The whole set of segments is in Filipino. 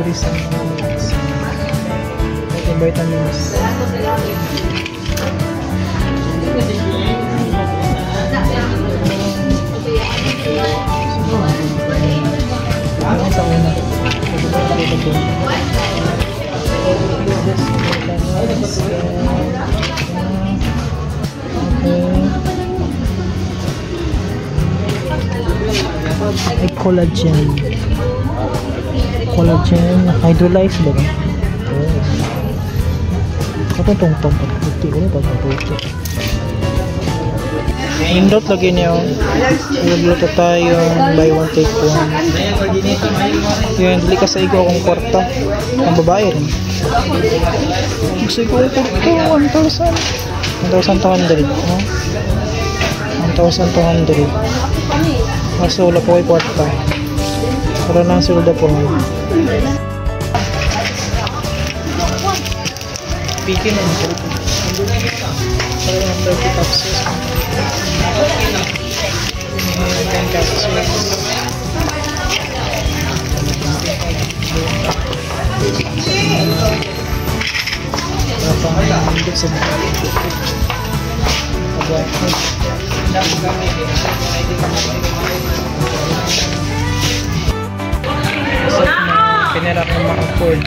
groceries and vitamins. Ay, collagen, hydrolyze ba? Ito itong pagputi ko, pagputi. Indot lagi niyo. Nagluto tayo buy one take one. Yung dili ka sa igo akong kwarta. Ang babae rin. Sa igo akong kwarta, 1,200. 1,200. Kaso wala po ay kwarta. Para lang silda po. Pikin na ito. Para lang 30 capsules. 10 capsules. Pinarap na ma-afford.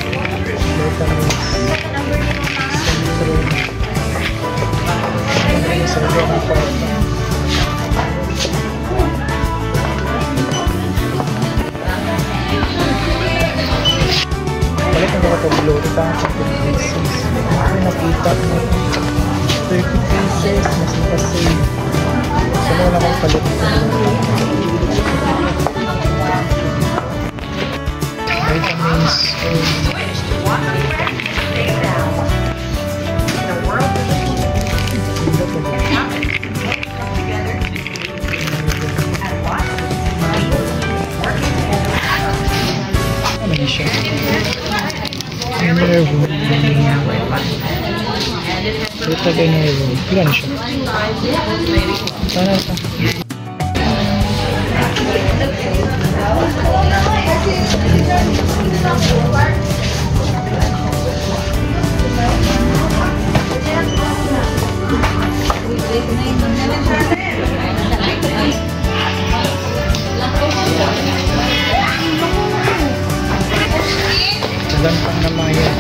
Balik ang nakataglo. Ito ang 30 pieces. May nakita mo. 30 pieces. Mas nakasave. So, naman akong palit. Vitamins. Ano na siya? Nervo. Ito ba yung nervo? Ilan siya? Sana ito. Gantang na mga yan.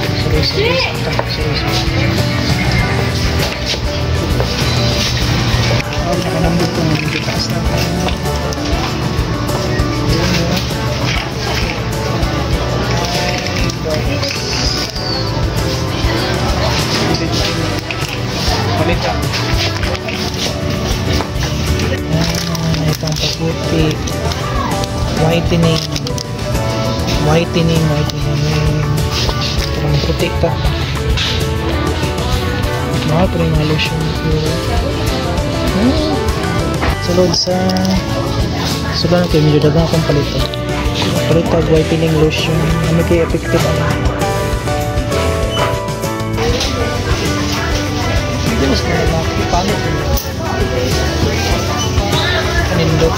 Nakanambot ko ng taas na palita. Itong paputi. Whitening. Parang puti ka. Mahal pa rin mga lotion ko. Sulod sa sulan kayo, medyo dagang akong palito. Palito, whitening lotion. Ano kayo effective ano? Hindi mas na laki. Paano ito? Kanindot.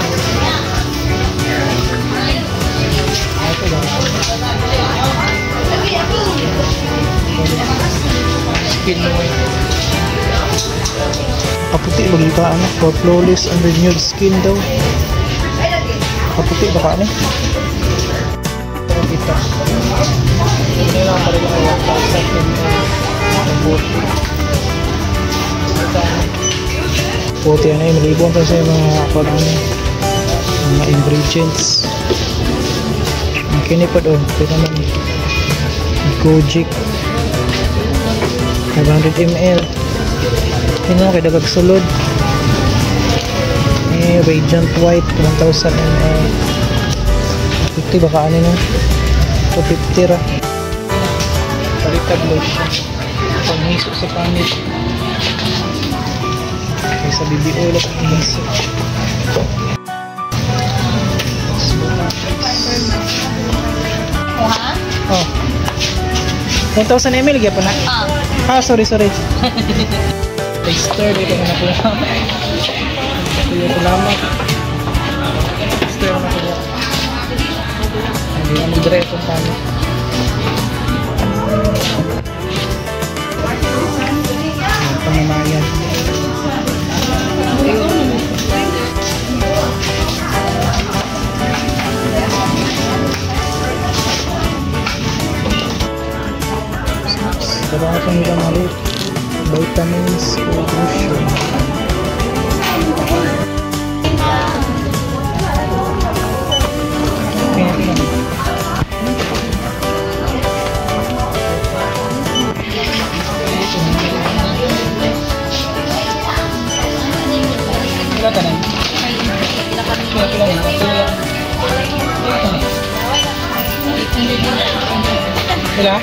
Ito lang. Skin mo. Kaputi bagi ka ano, for flawless and renewed skin daw. Kaputi baka ano? Pero kita. Hindi lang pa rin ang watak ng buti. Puti ano yung malibon pa sa mga ingredients. Ang kinipad o, ito naman Kojic 500 ml. Ito na kay dagag sulod. Radiant White 1,000 ml. 50 baka ano no? 250 ra. Palitag lotion. Panghiso sa panit. Kaya sa BB oil at panghiso. Oh. 1,000 ml gaya po na? Sorry. Taster, dito na po. Salamat. Taster na po. Hindi na mag-dire itong panit. baka ito nila maliit. Vitamins o nutrition. Sila?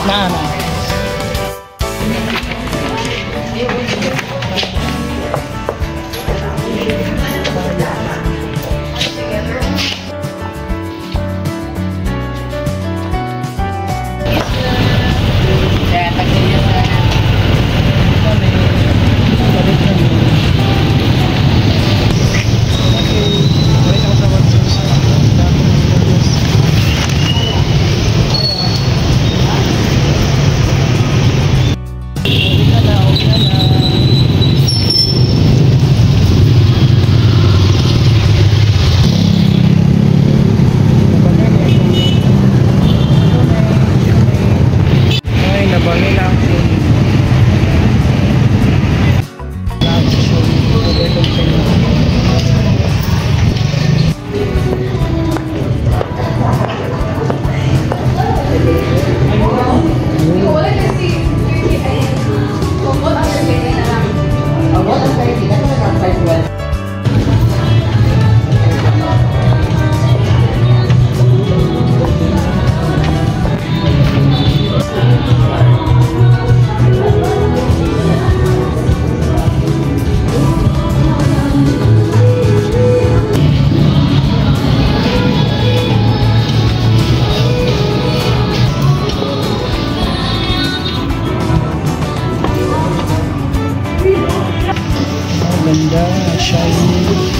Na. Ganda, shiny.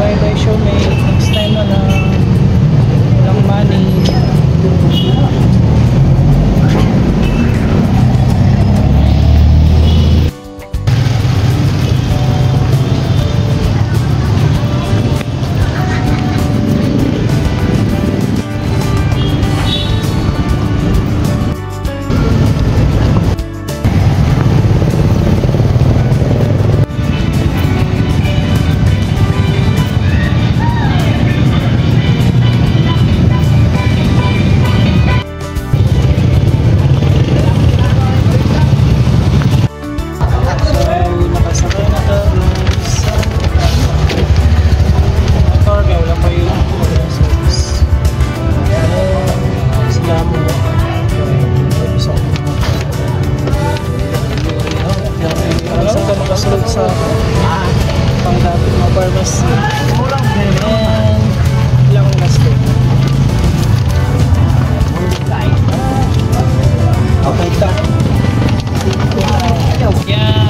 Bye-bye, showmate. Next time na lang. Walang money. Makasunod sa pang-dating mga pharmacy and ilang gasto. Okay, ito. Yan.